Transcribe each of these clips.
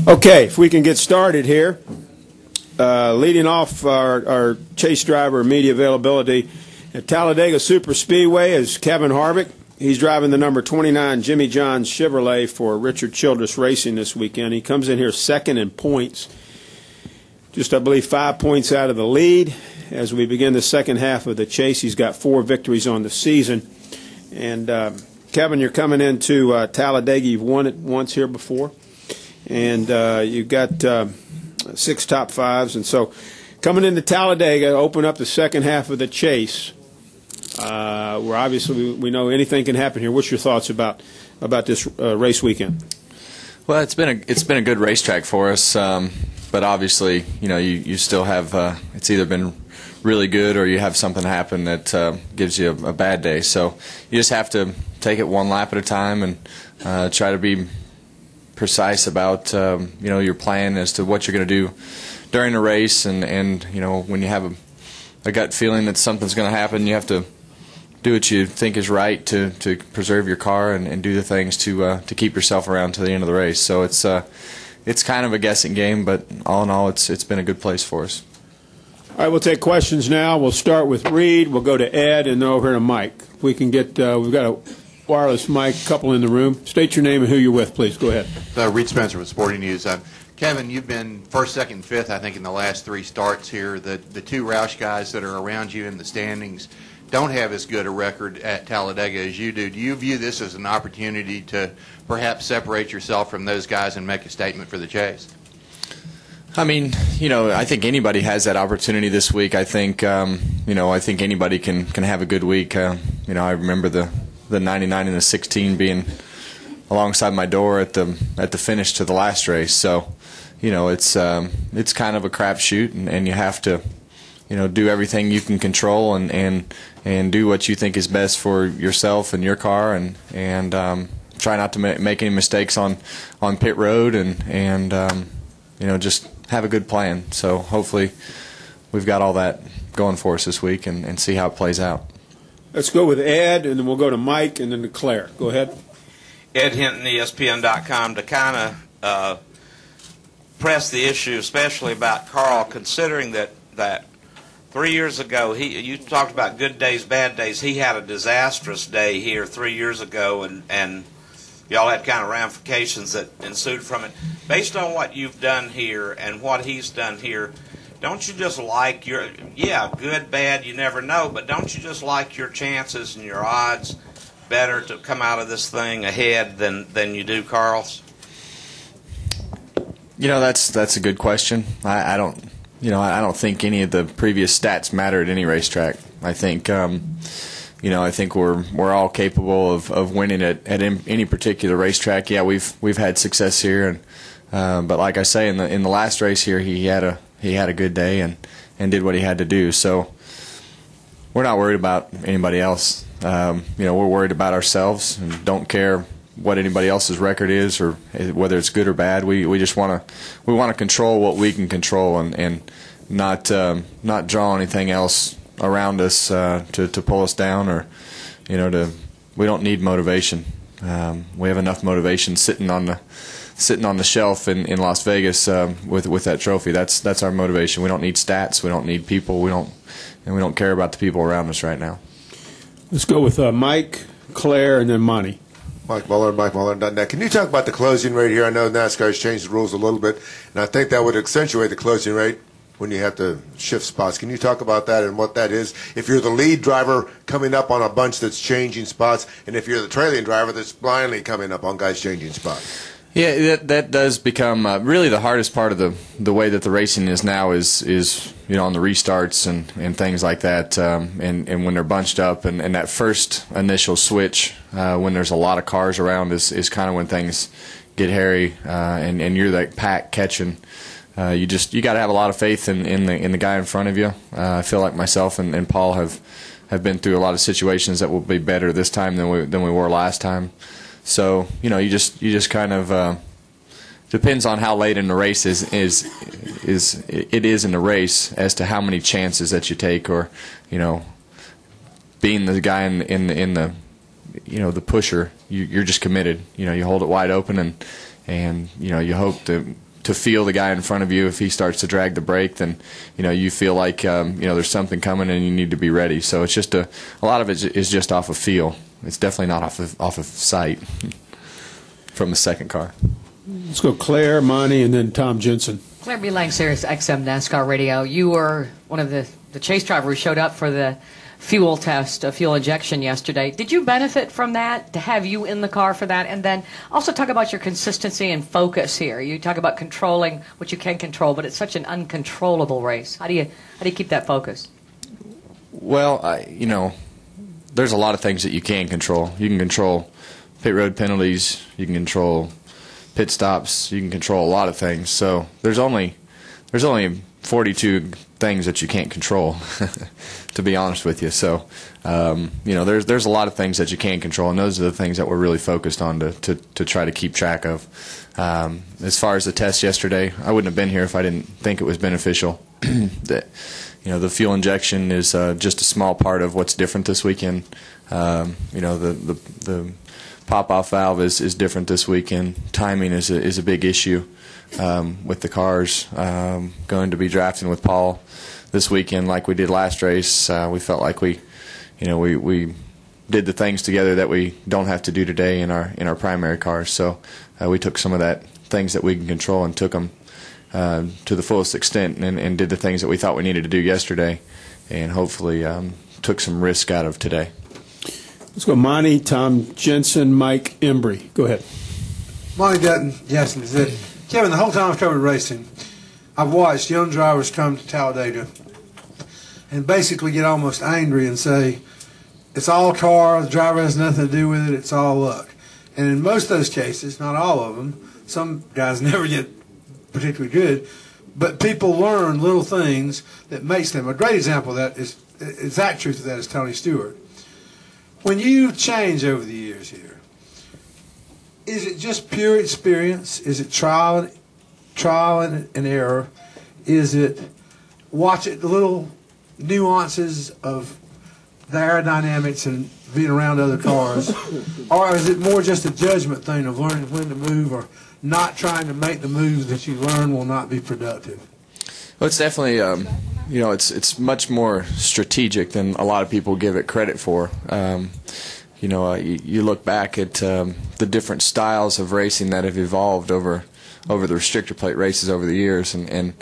Okay, if we can get started here. Leading off our chase driver media availability at Talladega Superspeedway is Kevin Harvick. He's driving the number 29 Jimmy John's Chevrolet for Richard Childress Racing this weekend. He comes in here second in points, just I believe 5 points out of the lead. As we begin the second half of the chase, he's got 4 victories on the season. And Kevin, you're coming into Talladega. You've won it once here before. And you've got 6 top 5s. And so coming into Talladega, open up the second half of the chase, where obviously we know anything can happen here. What's your thoughts about this race weekend? Well, it's been a good racetrack for us, but obviously, you still have it's either been really good or you have something happen that gives you a bad day. So you just have to take it one lap at a time and try to be precise about your plan as to what you're going to do during the race, and when you have a gut feeling that something's going to happen, you have to do what you think is right to preserve your car and do the things to keep yourself around to the end of the race. So it's kind of a guessing game, but all in all, it's been a good place for us. All right, we'll take questions now. We'll start with Reed. We'll go to Ed, and then over here to Mike. If we can get, we've got a wireless mic, couple in the room. State your name and who you're with, please. Go ahead. Reed Spencer with Sporting News. Kevin, you've been first, second, fifth, I think, in the last 3 starts here. The 2 Roush guys that are around you in the standings don't have as good a record at Talladega as you do. Do you view this as an opportunity to perhaps separate yourself from those guys and make a statement for the chase? I mean, I think anybody has that opportunity this week. I think, I think anybody can have a good week. I remember the 99 and the 16 being alongside my door at the finish to the last race. So, it's kind of a crapshoot, and you have to, do everything you can control and do what you think is best for yourself and your car, and try not to make any mistakes on pit road, and just have a good plan. So hopefully we've got all that going for us this week and see how it plays out. Let's go with Ed, and then we'll go to Mike, and then to Claire. Go ahead. Ed Hinton, ESPN.com, to kind of press the issue, especially about Carl, considering that 3 years ago, you talked about good days, bad days. He had a disastrous day here 3 years ago, and y'all had kind of ramifications that ensued from it. Based on what you've done here and what he's done here, don't you just like good, bad, you never know, but don't you just like your chances and your odds better to come out of this thing ahead than you do Carl's? That's a good question. I don't think any of the previous stats matter at any racetrack. I think I think we're all capable of winning at any particular racetrack. Yeah, we've had success here, but like I say, in the last race here, he had a good day and did what he had to do. So we're not worried about anybody else. We're worried about ourselves and don't care what anybody else's record is or whether it's good or bad. We just want to control what we can control and not draw anything else around us to pull us down, or we don't need motivation. We have enough motivation sitting on the shelf in Las Vegas with that trophy. That's our motivation. We don't need stats. We don't need people. We don't care about the people around us right now. Let's go with Mike, Claire, and then Monty. Mike Muller.net. Can you talk about the closing rate here? I know NASCAR has changed the rules a little bit, and I think that would accentuate the closing rate when you have to shift spots. Can you talk about that and what that is? If you're the lead driver coming up on a bunch that's changing spots, and if you're the trailing driver that's blindly coming up on guys changing spots. Yeah, that does become really the hardest part of the way that the racing is now is on the restarts and things like that, and when they're bunched up and that first initial switch when there's a lot of cars around is kind of when things get hairy, and you're that pack catching. You got to have a lot of faith in the guy in front of you. I feel like myself and Paul have been through a lot of situations that will be better this time than we were last time. So you just kind of depends on how late in the race it is in the race as to how many chances that you take, or being the guy in the the pusher. You're just committed. You hold it wide open and you hope to to feel the guy in front of you. If he starts to drag the brake, then you feel like there's something coming and you need to be ready. So it's just a lot of it is just off of feel. It's definitely not off of sight from the second car. Let's go Claire, Monty, and then Tom Jensen. Claire B. Lang, Sirius XM NASCAR Radio. You were one of the chase drivers who showed up for the fuel test, fuel injection yesterday. Did you benefit from that, to have you in the car for that? And then also talk about your consistency and focus here. You talk about controlling what you can control, but it's such an uncontrollable race. How do you keep that focus? Well, there's a lot of things that you can control. You can control pit road penalties. You can control pit stops. You can control a lot of things. So there's only 42 things that you can't control, to be honest with you. So, there's a lot of things that you can control, and those are the things that we're really focused on to try to keep track of. As far as the test yesterday, I wouldn't have been here if I didn't think it was beneficial. The fuel injection is just a small part of what's different this weekend. The pop-off valve is different this weekend. Timing is a big issue. With the cars, going to be drafting with Paul this weekend like we did last race. We felt like we did the things together that we don't have to do today in our primary cars. So we took some of that things that we can control and took them to the fullest extent and did the things that we thought we needed to do yesterday, and hopefully took some risk out of today. Let's go Monty, Tom Jensen, Mike Embry. Go ahead. Monty Dutton, Jensen is it. Kevin, the whole time I've covered racing, I've watched young drivers come to Talladega and basically get almost angry and say, it's all car, the driver has nothing to do with it, it's all luck. And in most of those cases, not all of them, some guys never get particularly good, but people learn little things that makes them. A great example of that is, exact truth of that is Tony Stewart. When you change over the years here, is it just pure experience? Is it trial and error? Is it the little nuances of the aerodynamics and being around other cars? Or is it more just a judgment thing of learning when to move or not trying to make the moves that you learn will not be productive? Well, it's definitely, it's much more strategic than a lot of people give it credit for. You look back at the different styles of racing that have evolved over the restrictor plate races over the years, and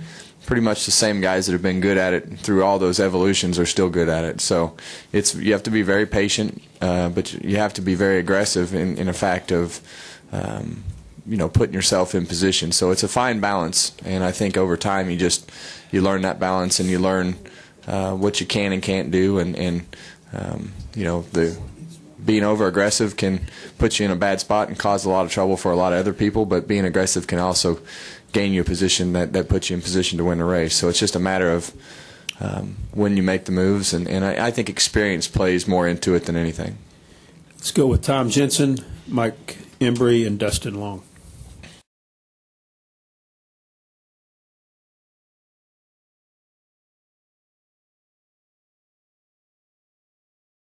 pretty much the same guys that have been good at it through all those evolutions are still good at it. So you have to be very patient, but you have to be very aggressive in a fact of putting yourself in position. So it's a fine balance, and I think over time you learn that balance, and you learn what you can and can't do, and being over aggressive can put you in a bad spot and cause a lot of trouble for a lot of other people, but being aggressive can also gain you a position that puts you in position to win a race. So it's just a matter of when you make the moves, and I think experience plays more into it than anything. Let's go with Tom Jensen, Mike Embry, and Dustin Long.